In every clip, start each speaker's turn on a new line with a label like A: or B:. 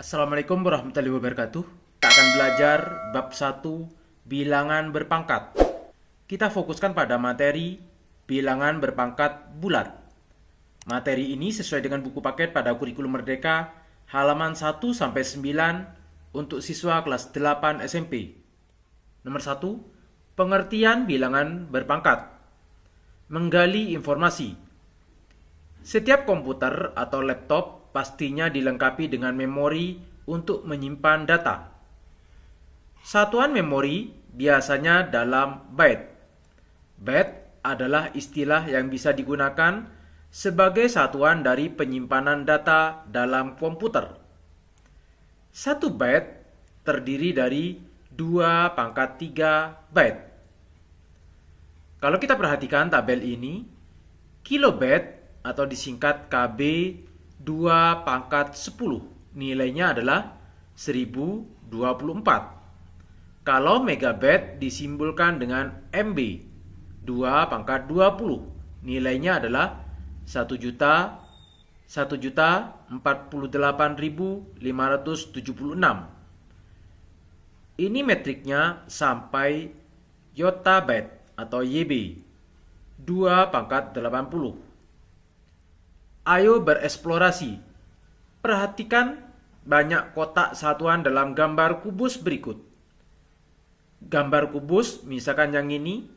A: Assalamualaikum warahmatullahi wabarakatuh. Kita akan belajar bab 1 bilangan berpangkat. Kita fokuskan pada materi bilangan berpangkat bulat. Materi ini sesuai dengan buku paket pada kurikulum Merdeka halaman 1 sampai 9 untuk siswa kelas 8 SMP. Nomor 1, pengertian bilangan berpangkat. Menggali informasi. Setiap komputer atau laptop pastinya dilengkapi dengan memori untuk menyimpan data. Satuan memori biasanya dalam byte. Byte adalah istilah yang bisa digunakan sebagai satuan dari penyimpanan data dalam komputer. Satu byte terdiri dari 2⁻³ byte. Kalau kita perhatikan tabel ini, kilobyte atau disingkat KB 2⁻10 nilainya adalah 1024. Kalau megabyte disimbolkan dengan MB 2⁻20 nilainya adalah 1.048.576. Ini metriknya sampai yottabyte atau YB 2⁻80. Ayo bereksplorasi. Perhatikan banyak kotak satuan dalam gambar kubus berikut. Gambar kubus, misalkan yang ini,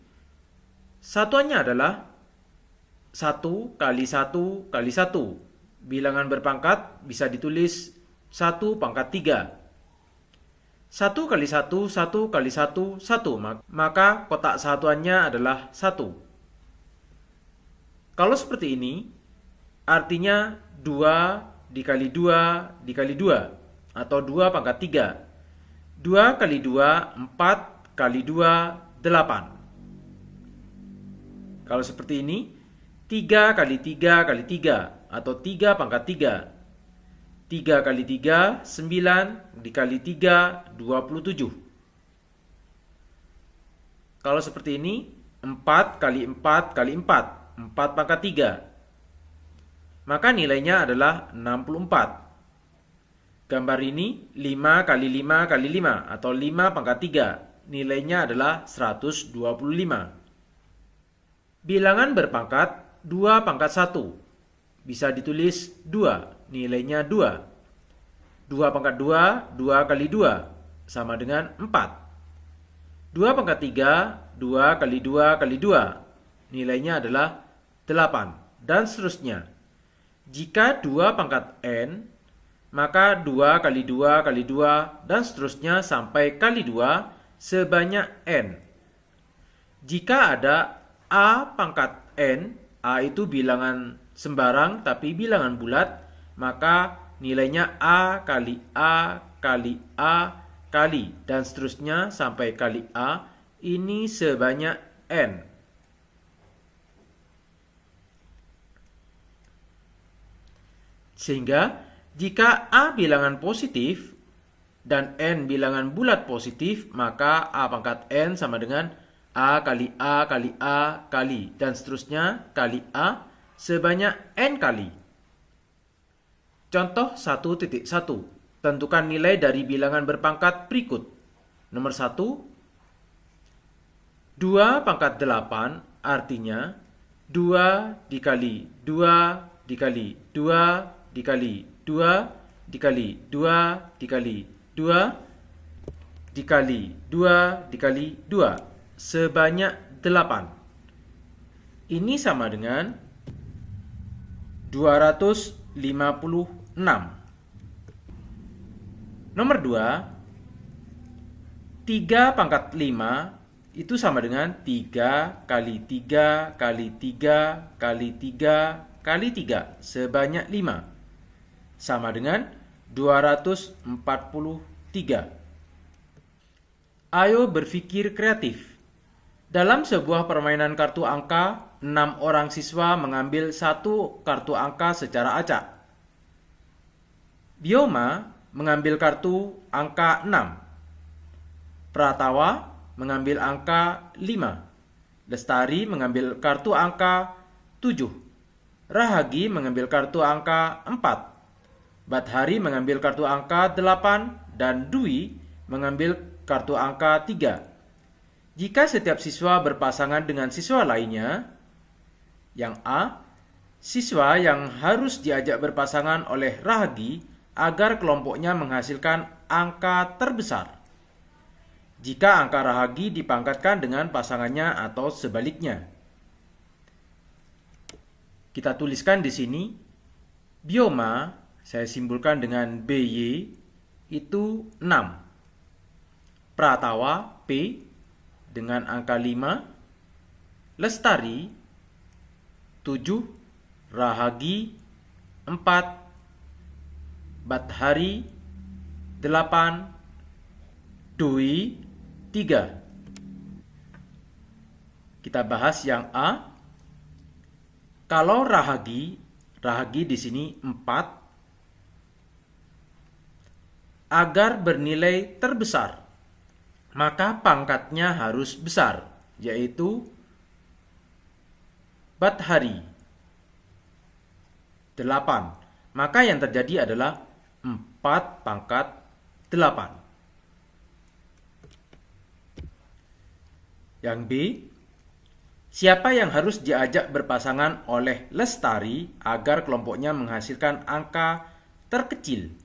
A: satuannya adalah 1 kali 1 kali 1. Bilangan berpangkat bisa ditulis 1⁻3. 1 kali 1, 1 kali 1, 1. Maka kotak satuannya adalah 1. Kalau seperti ini, artinya 2 dikali 2 dikali 2 atau 2⁻3. 2 kali 2, 4 kali 2, 8. Kalau seperti ini, 3 kali 3 kali 3 atau 3⁻3. 3 kali 3, 9 dikali 3, 27. Kalau seperti ini, 4 kali 4 kali 4, 4⁻3. Maka nilainya adalah 64. Gambar ini 5 kali 5 kali 5 atau 5⁻3. Nilainya adalah 125. Bilangan berpangkat 2⁻1. Bisa ditulis 2, nilainya 2. 2⁻2, 2 kali 2 sama dengan 4. 2⁻3, 2 kali 2 kali 2. Nilainya adalah 8 dan seterusnya. Jika 2⁻n, maka 2 kali 2 kali 2 dan seterusnya sampai kali 2 sebanyak n. Jika ada a⁻n, a itu bilangan sembarang tapi bilangan bulat, maka nilainya a kali a kali a kali dan seterusnya sampai kali a, ini sebanyak n. Sehingga jika A bilangan positif dan N bilangan bulat positif, maka A⁻n sama dengan A kali A kali A kali dan seterusnya kali A sebanyak N kali. Contoh 1.1. Tentukan nilai dari bilangan berpangkat berikut. Nomor 1, 2⁻8 artinya 2 dikali 2 dikali 2 dikali 2 dikali 2 dikali 2 dikali 2 dikali 2 sebanyak 8. Ini sama dengan 256. Nomor 2, 3⁻5 itu sama dengan 3 kali 3 kali 3 kali 3 kali 3 sebanyak 5. Sama dengan 243. Ayo berpikir kreatif. Dalam sebuah permainan kartu angka, 6 orang siswa mengambil satu kartu angka secara acak. Bioma mengambil kartu angka 6. Pratawa mengambil angka 5. Lestari mengambil kartu angka 7. Rahagi mengambil kartu angka 4. Badhari mengambil kartu angka 8 dan Dwi mengambil kartu angka 3. Jika setiap siswa berpasangan dengan siswa lainnya, yang A, siswa yang harus diajak berpasangan oleh Rahagi agar kelompoknya menghasilkan angka terbesar. Jika angka Rahagi dipangkatkan dengan pasangannya atau sebaliknya. Kita tuliskan di sini, Bioma saya simbolkan dengan BY itu 6. Pratawa P dengan angka 5. Lestari 7. Rahagi 4. Badhari 8. Dwi 3. Kita bahas yang A. Kalau Rahagi di sini 4. Agar bernilai terbesar, maka pangkatnya harus besar, yaitu Badhari 8. Maka yang terjadi adalah 4 pangkat 8. Yang B, siapa yang harus diajak berpasangan oleh Lestari agar kelompoknya menghasilkan angka terkecil?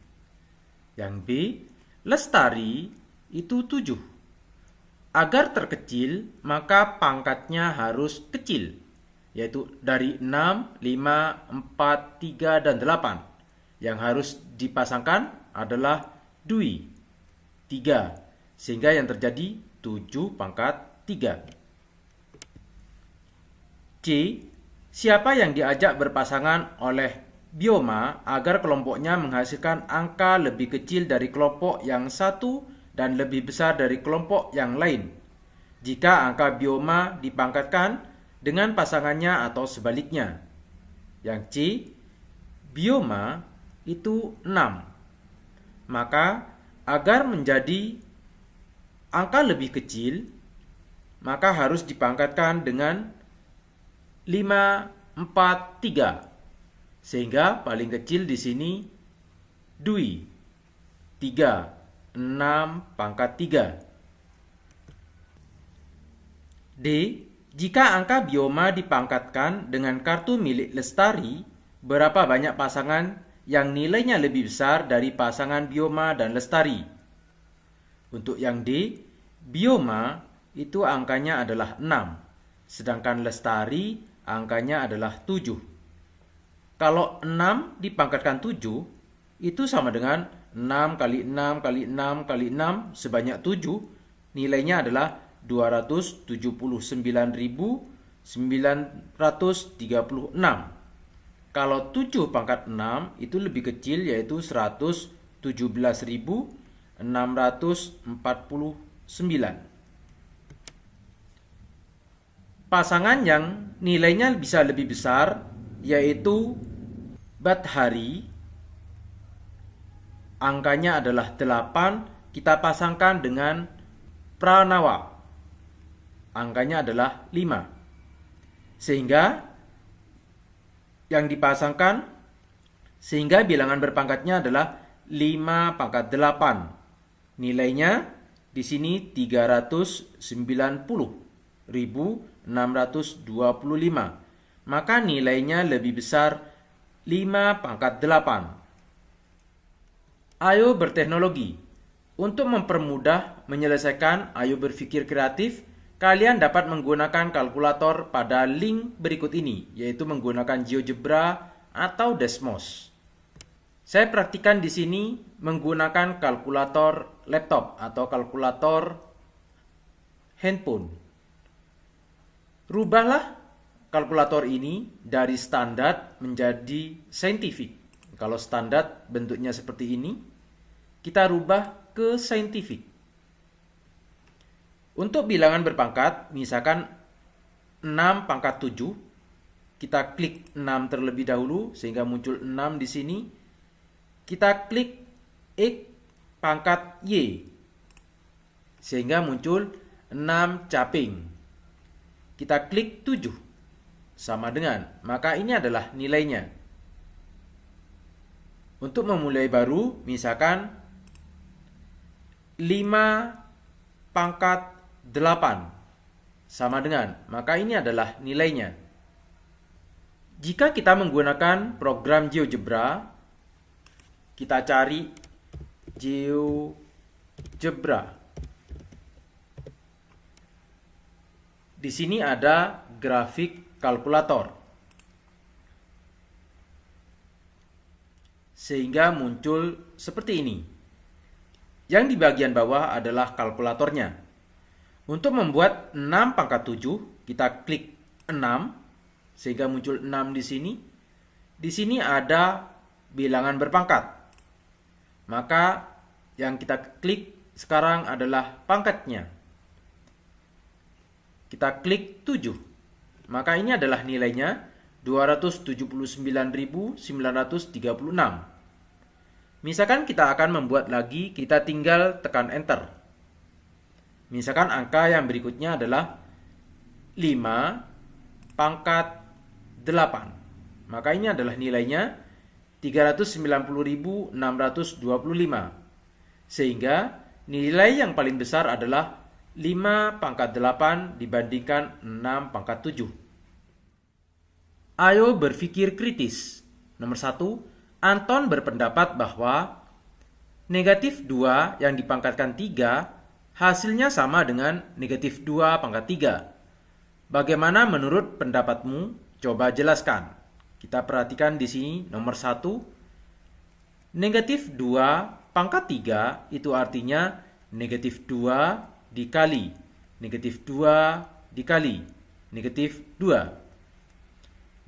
A: Yang B, Lestari itu 7. Agar terkecil, maka pangkatnya harus kecil, yaitu dari 6, 5, 4, 3, dan 8. Yang harus dipasangkan adalah Dwi 3, sehingga yang terjadi 7 pangkat 3. C, siapa yang diajak berpasangan oleh Bioma agar kelompoknya menghasilkan angka lebih kecil dari kelompok yang satu dan lebih besar dari kelompok yang lain, jika angka Bioma dipangkatkan dengan pasangannya atau sebaliknya. Yang C, Bioma itu 6. Maka agar menjadi angka lebih kecil, maka harus dipangkatkan dengan 5, 4, 3. Sehingga paling kecil di sini Dwi 3, 6 pangkat 3. D, jika angka Bioma dipangkatkan dengan kartu milik Lestari, berapa banyak pasangan yang nilainya lebih besar dari pasangan Bioma dan Lestari? Untuk yang D, Bioma itu angkanya adalah 6, sedangkan Lestari angkanya adalah 7. Kalau 6 dipangkatkan 7, itu sama dengan 6 kali 6 kali 6 kali 6 sebanyak 7. Nilainya adalah 279.936. Kalau 7 pangkat 6 itu lebih kecil, yaitu 117.649. Pasangan yang nilainya bisa lebih besar, yaitu Badhari, angkanya adalah 8, kita pasangkan dengan Pranawa, angkanya adalah 5. Sehingga yang dipasangkan, sehingga bilangan berpangkatnya adalah 5 pangkat 8. Nilainya di sini 390.625. Maka nilainya lebih besar 5 pangkat 8. Ayo berteknologi. Untuk mempermudah menyelesaikan ayo berpikir kreatif, kalian dapat menggunakan kalkulator pada link berikut ini, yaitu menggunakan GeoGebra atau Desmos. Saya praktikkan di sini menggunakan kalkulator laptop atau kalkulator handphone. Rubahlah kalkulator ini dari standar menjadi saintifik. Kalau standar bentuknya seperti ini, kita rubah ke saintifik. Untuk bilangan berpangkat, misalkan 6 pangkat 7, kita klik 6 terlebih dahulu sehingga muncul 6 di sini. Kita klik X pangkat Y sehingga muncul 6 caping. Kita klik 7. Sama dengan, maka ini adalah nilainya. Untuk memulai baru, misalkan 5 pangkat 8 sama dengan, maka ini adalah nilainya. Jika kita menggunakan program GeoGebra, kita cari GeoGebra. Di sini ada grafik kalkulator. Sehingga muncul seperti ini. Yang di bagian bawah adalah kalkulatornya. Untuk membuat 6 pangkat 7, kita klik 6, sehingga muncul 6 di sini. Di sini ada bilangan berpangkat. Maka yang kita klik sekarang adalah pangkatnya. Kita klik 7. Maka ini adalah nilainya 279.936. Misalkan kita akan membuat lagi, kita tinggal tekan enter. Misalkan angka yang berikutnya adalah 5 pangkat 8. Maka ini adalah nilainya 390.625. Sehingga nilai yang paling besar adalah 5 pangkat 8 dibandingkan 6 pangkat 7. Ayo berpikir kritis. Nomor 1, Anton berpendapat bahwa negatif 2 yang dipangkatkan 3 hasilnya sama dengan negatif 2 pangkat 3. Bagaimana menurut pendapatmu? Coba jelaskan. Kita perhatikan di sini nomor 1. Negatif 2 pangkat 3 itu artinya negatif 2 dikali negatif 2 dikali negatif 2.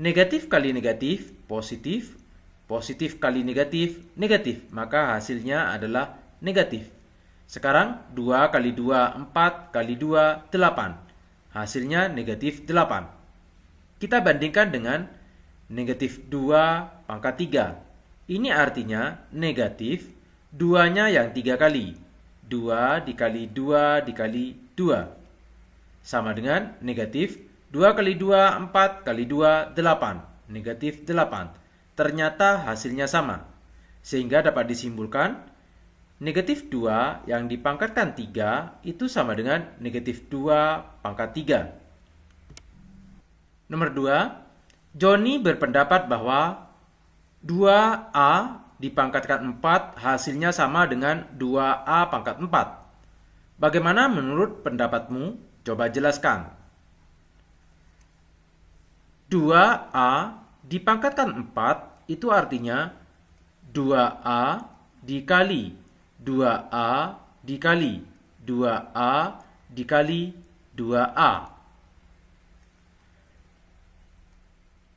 A: Negatif kali negatif, positif. Positif kali negatif, negatif. Maka hasilnya adalah negatif. Sekarang 2 kali 2, 4 kali 2, 8. Hasilnya negatif 8. Kita bandingkan dengan negatif 2 pangkat 3. Ini artinya negatif 2-nya yang 3 kali. 2 dikali 2 dikali 2. Sama dengan negatif 2 kali 2, 4 kali 2, 8. Negatif 8. Ternyata hasilnya sama. Sehingga dapat disimpulkan negatif 2 yang dipangkatkan 3 itu sama dengan negatif 2 pangkat 3. Nomor 2, Joni berpendapat bahwa 2A dipangkatkan 4 hasilnya sama dengan 2A pangkat 4. Bagaimana menurut pendapatmu? Coba jelaskan. 2A dipangkatkan 4 itu artinya 2A dikali 2A dikali 2A dikali 2A.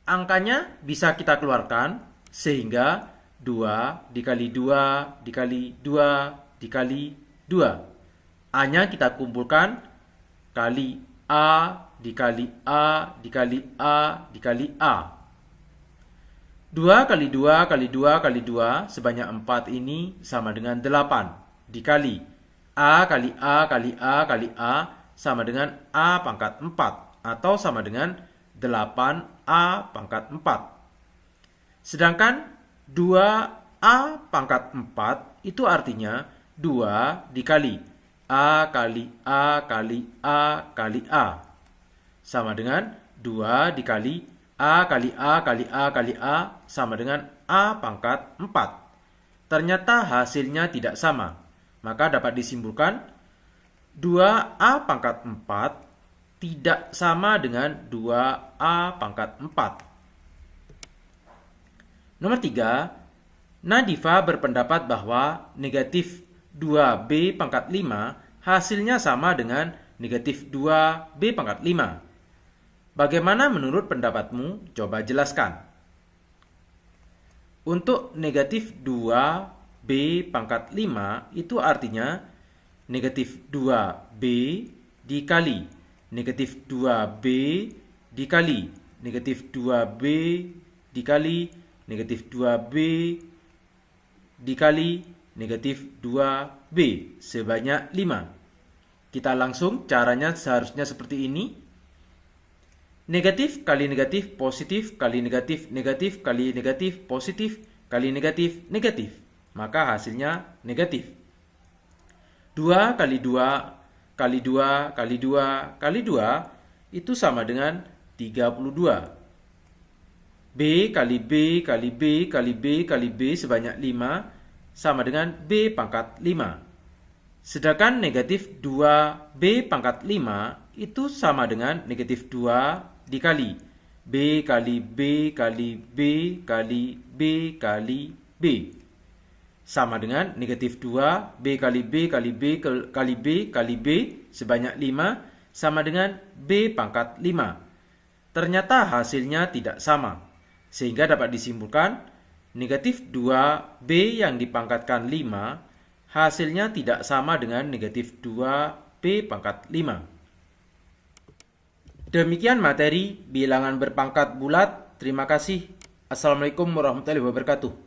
A: Angkanya bisa kita keluarkan sehingga 2 dikali 2 dikali 2 dikali 2. A-nya kita kumpulkan kali A dikali A dikali A dikali A. 2 kali 2 kali 2 kali 2 sebanyak 4 ini sama dengan 8 dikali A kali A kali A kali A sama dengan A pangkat 4 atau sama dengan 8A pangkat 4. Sedangkan 2A pangkat 4 itu artinya 2 dikali A kali A kali A kali A. Sama dengan 2 dikali A kali A kali A kali A sama dengan A pangkat 4. Ternyata hasilnya tidak sama. Maka dapat disimpulkan 2A pangkat 4 tidak sama dengan 2A pangkat 4. Nomor 3, Nadifa berpendapat bahwa negatif 2B pangkat 5 hasilnya sama dengan negatif 2B pangkat 5. Bagaimana menurut pendapatmu? Coba jelaskan. Untuk negatif 2B pangkat 5 itu artinya negatif 2B dikali negatif 2B dikali negatif 2B dikali negatif 2B dikali negatif 2B sebanyak 5. Kita langsung caranya seharusnya seperti ini. Negatif kali negatif positif kali negatif negatif kali negatif positif kali negatif, negatif. Maka hasilnya negatif. 2 kali 2 kali 2 kali 2 kali 2 itu sama dengan 32. B kali B kali B kali B kali B sebanyak 5 sama dengan B pangkat 5. Sedangkan negatif 2B pangkat 5 itu sama dengan negatif 2 dikali B kali B kali B kali B kali B. Sama dengan negatif 2 B kali B kali B kali B kali B sebanyak 5 sama dengan B pangkat 5. Ternyata hasilnya tidak sama, sehingga dapat disimpulkan negatif 2B yang dipangkatkan 5 hasilnya tidak sama dengan negatif 2B pangkat 5. Demikian materi bilangan berpangkat bulat. Terima kasih. Assalamualaikum warahmatullahi wabarakatuh.